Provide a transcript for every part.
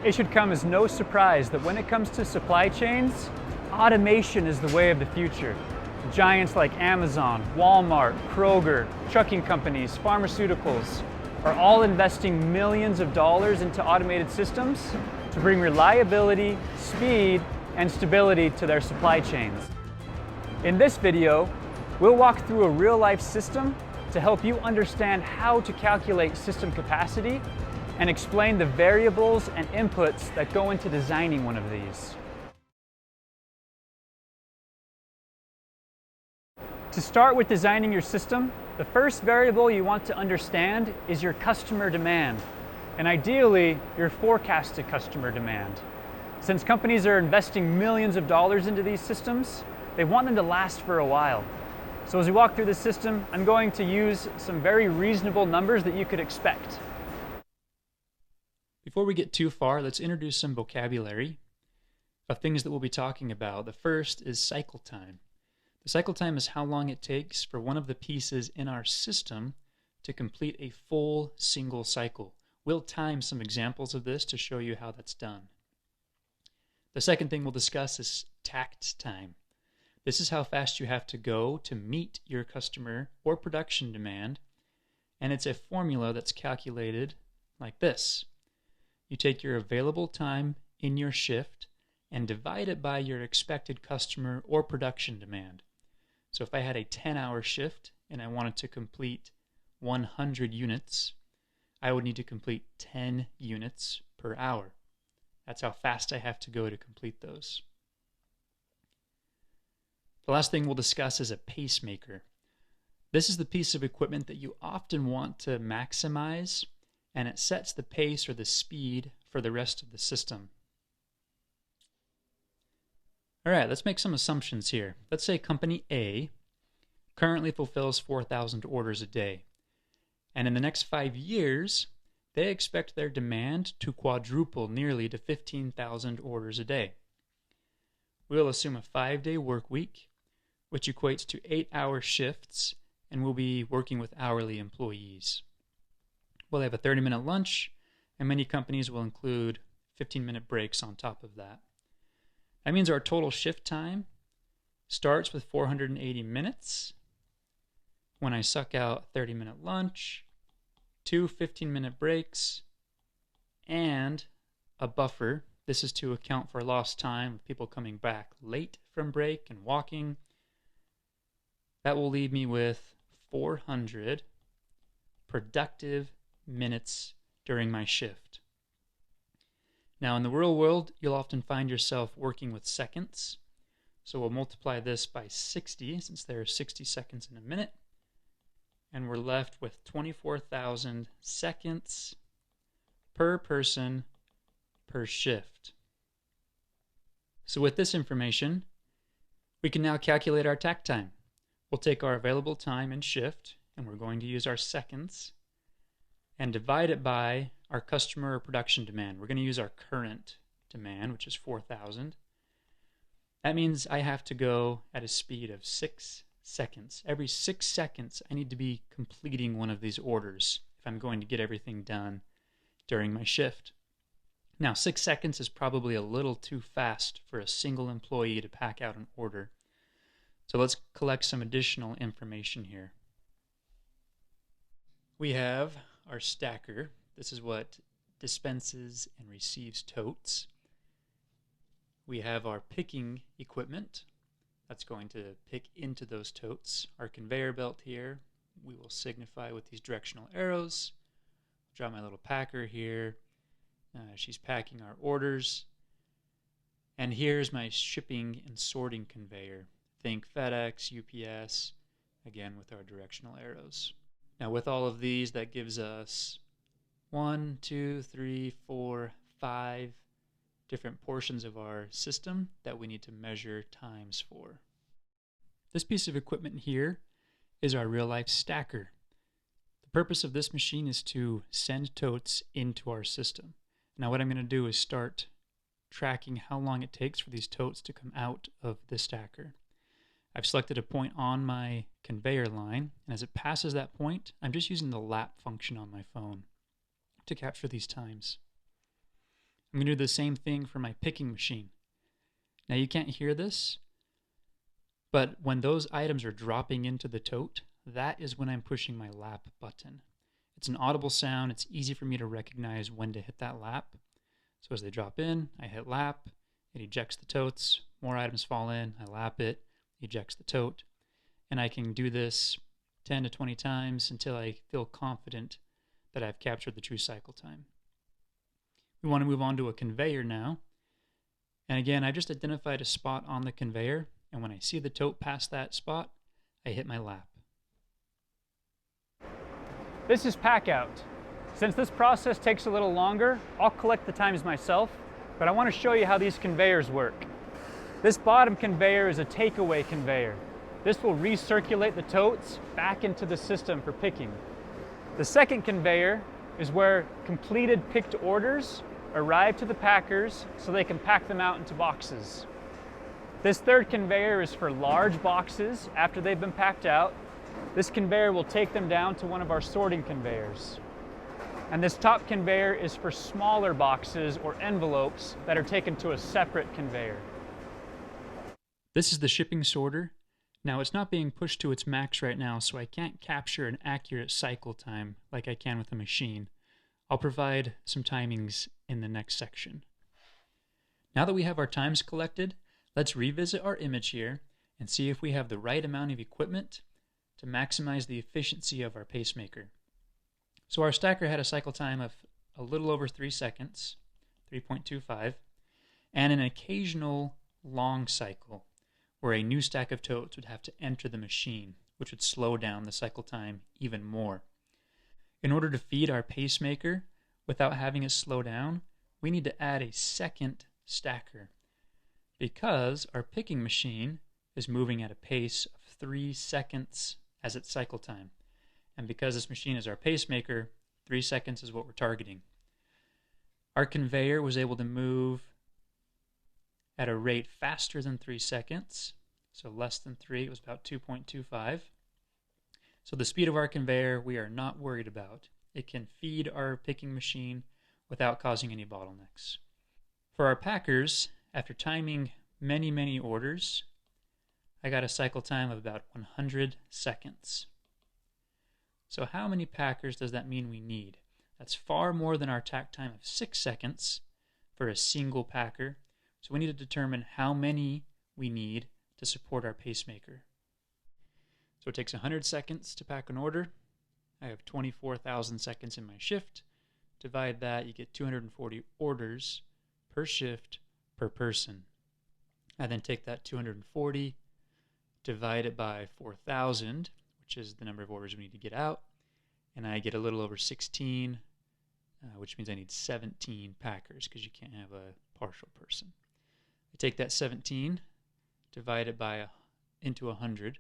It should come as no surprise that when it comes to supply chains, automation is the way of the future. Giants like Amazon, Walmart, Kroger, trucking companies, pharmaceuticals are all investing millions of dollars into automated systems to bring reliability, speed, and stability to their supply chains. In this video, we'll walk through a real-life system to help you understand how to calculate system capacity and explain the variables and inputs that go into designing one of these. To start with designing your system, the first variable you want to understand is your customer demand, and ideally, your forecasted customer demand. Since companies are investing millions of dollars into these systems, they want them to last for a while. So as we walk through the system, I'm going to use some very reasonable numbers that you could expect. Before we get too far, let's introduce some vocabulary of things that we'll be talking about. The first is cycle time. The cycle time is how long it takes for one of the pieces in our system to complete a full single cycle. We'll time some examples of this to show you how that's done. The second thing we'll discuss is takt time. This is how fast you have to go to meet your customer or production demand, and it's a formula that's calculated like this. You take your available time in your shift and divide it by your expected customer or production demand. So if I had a 10-hour shift and I wanted to complete 100 units, I would need to complete 10 units per hour. That's how fast I have to go to complete those. The last thing we'll discuss is a pacemaker. This is the piece of equipment that you often want to maximize, and it sets the pace or the speed for the rest of the system. All right, let's make some assumptions here. Let's say company A currently fulfills 4,000 orders a day, and in the next 5 years, they expect their demand to quadruple nearly to 15,000 orders a day. We'll assume a 5-day work week, which equates to 8-hour shifts, and we'll be working with hourly employees. We'll have a 30-minute lunch, and many companies will include 15-minute breaks on top of that. That means our total shift time starts with 480 minutes. When I suck out a 30-minute lunch, 2 15-minute breaks, and a buffer. This is to account for lost time of people coming back late from break and walking. That will leave me with 400 productive minutes during my shift. Now in the real world, you'll often find yourself working with seconds. So we'll multiply this by 60, since there are 60 seconds in a minute. And we're left with 24,000 seconds per person per shift. So with this information, we can now calculate our takt time. We'll take our available time and shift, and we're going to use our seconds, and divide it by our customer or production demand. We're going to use our current demand, which is 4,000. That means I have to go at a speed of 6 seconds. Every 6 seconds, I need to be completing one of these orders if I'm going to get everything done during my shift. Now, 6 seconds is probably a little too fast for a single employee to pack out an order. So let's collect some additional information here. We have our stacker. This is what dispenses and receives totes. We have our picking equipment that's going to pick into those totes. Our conveyor belt here, we will signify with these directional arrows. Draw my little packer here. She's packing our orders. And here's my shipping and sorting conveyor. Think FedEx, UPS, again with our directional arrows. Now with all of these, that gives us 1, 2, 3, 4, 5 different portions of our system that we need to measure times for. This piece of equipment here is our real-life stacker. The purpose of this machine is to send totes into our system. Now what I'm going to do is start tracking how long it takes for these totes to come out of the stacker. I've selected a point on my conveyor line, and as it passes that point, I'm just using the lap function on my phone to capture these times. I'm going to do the same thing for my picking machine. Now you can't hear this, but when those items are dropping into the tote, that is when I'm pushing my lap button. It's an audible sound. It's easy for me to recognize when to hit that lap. So as they drop in, I hit lap, it ejects the totes, more items fall in, I lap it, ejects the tote, and I can do this 10 to 20 times until I feel confident that I've captured the true cycle time. We want to move on to a conveyor now. And again, I've just identified a spot on the conveyor, and when I see the tote past that spot, I hit my lap. This is Packout. Since this process takes a little longer, I'll collect the times myself, but I want to show you how these conveyors work. This bottom conveyor is a takeaway conveyor. This will recirculate the totes back into the system for picking. The second conveyor is where completed picked orders arrive to the packers so they can pack them out into boxes. This third conveyor is for large boxes after they've been packed out. This conveyor will take them down to one of our sorting conveyors. And this top conveyor is for smaller boxes or envelopes that are taken to a separate conveyor. This is the shipping sorter. Now it's not being pushed to its max right now, so I can't capture an accurate cycle time like I can with a machine. I'll provide some timings in the next section. Now that we have our times collected, let's revisit our image here and see if we have the right amount of equipment to maximize the efficiency of our pacemaker. So our stacker had a cycle time of a little over 3 seconds, 3.25, and an occasional long cycle where a new stack of totes would have to enter the machine, which would slow down the cycle time even more. In order to feed our pacemaker without having it slow down, we need to add a second stacker because our picking machine is moving at a pace of 3 seconds as its cycle time. And because this machine is our pacemaker, 3 seconds is what we're targeting. Our conveyor was able to move at a rate faster than 3 seconds, so less than 3, it was about 2.25. So the speed of our conveyor we are not worried about. It can feed our picking machine without causing any bottlenecks. For our packers, after timing many orders, I got a cycle time of about 100 seconds. So how many packers does that mean we need? That's far more than our takt time of 6 seconds for a single packer. So we need to determine how many we need to support our pacemaker. So it takes 100 seconds to pack an order. I have 24,000 seconds in my shift. Divide that, you get 240 orders per shift per person. I then take that 240, divide it by 4,000, which is the number of orders we need to get out, and I get a little over 16, which means I need 17 packers because you can't have a partial person. I take that 17, divide it into 100,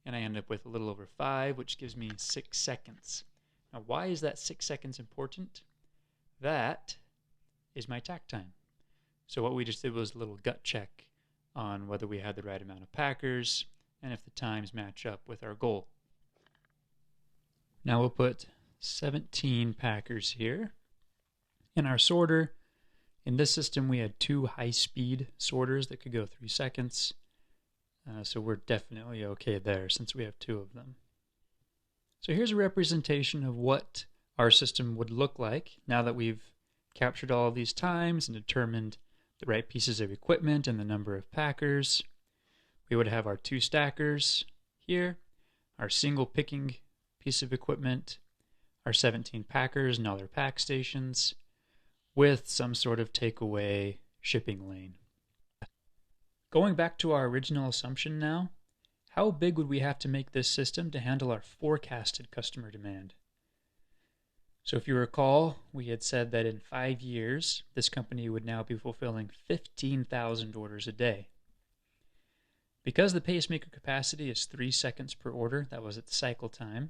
and I end up with a little over 5, which gives me 6 seconds. Now, why is that 6 seconds important? That is my takt time. So what we just did was a little gut check on whether we had the right amount of packers and if the times match up with our goal. Now we'll put 17 packers here. In our sorter, in this system we had 2 high-speed sorters that could go 3 seconds. So we're definitely okay there since we have 2 of them. So here's a representation of what our system would look like now that we've captured all of these times and determined the right pieces of equipment and the number of packers. We would have our 2 stackers here, our single picking piece of equipment, our 17 packers and all their pack stations, with some sort of takeaway shipping lane. Going back to our original assumption now, how big would we have to make this system to handle our forecasted customer demand? So if you recall, we had said that in 5 years, this company would now be fulfilling 15,000 orders a day. Because the pacemaker capacity is 3 seconds per order, that was its cycle time,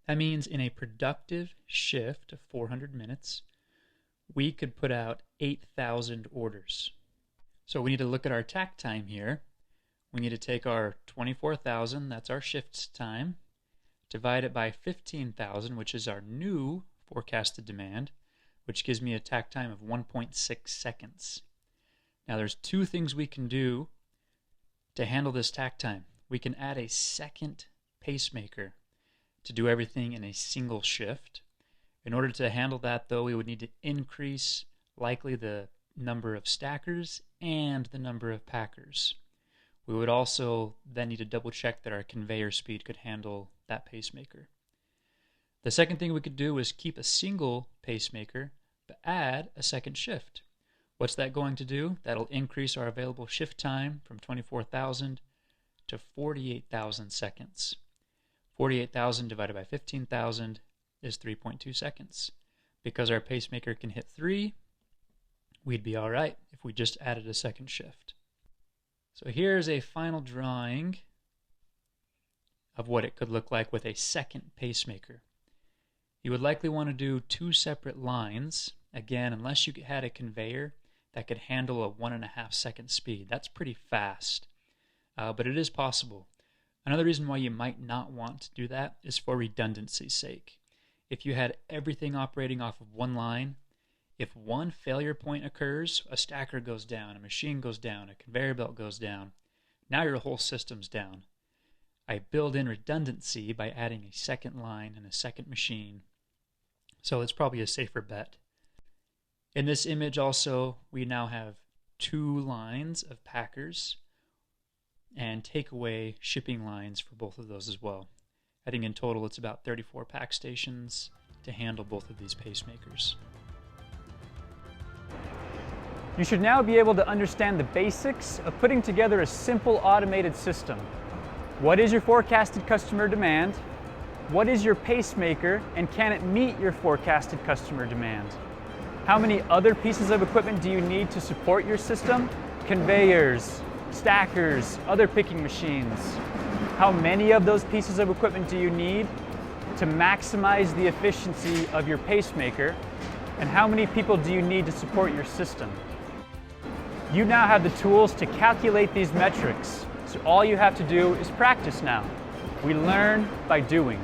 that means in a productive shift of 400 minutes, we could put out 8,000 orders. So we need to look at our takt time here. We need to take our 24,000, that's our shift time, divide it by 15,000, which is our new forecasted demand, which gives me a takt time of 1.6 seconds. Now there's two things we can do to handle this takt time. We can add a second pacemaker to do everything in a single shift. In order to handle that, though, we would need to increase likely the number of stackers and the number of packers. We would also then need to double check that our conveyor speed could handle that pacemaker. The second thing we could do is keep a single pacemaker, but add a second shift. What's that going to do? That'll increase our available shift time from 24,000 to 48,000 seconds. 48,000 divided by 15,000 is 3.2 seconds. Because our pacemaker can hit 3, we'd be all right if we just added a second shift. So here's a final drawing of what it could look like with a second pacemaker. You would likely want to do 2 separate lines. Again, unless you had a conveyor that could handle a 1.5 second speed. That's pretty fast, but it is possible. Another reason why you might not want to do that is for redundancy's sake. If you had everything operating off of one line, if one failure point occurs, a stacker goes down, a machine goes down, a conveyor belt goes down, now your whole system's down. I build in redundancy by adding a second line and a second machine, so it's probably a safer bet. In this image also, we now have 2 lines of packers and takeaway shipping lines for both of those as well. I think in total it's about 34 pack stations to handle both of these pacemakers. You should now be able to understand the basics of putting together a simple automated system. What is your forecasted customer demand? What is your pacemaker, and can it meet your forecasted customer demand? How many other pieces of equipment do you need to support your system? Conveyors, stackers, other picking machines. How many of those pieces of equipment do you need to maximize the efficiency of your pacemaker? And how many people do you need to support your system? You now have the tools to calculate these metrics, so all you have to do is practice now. We learn by doing.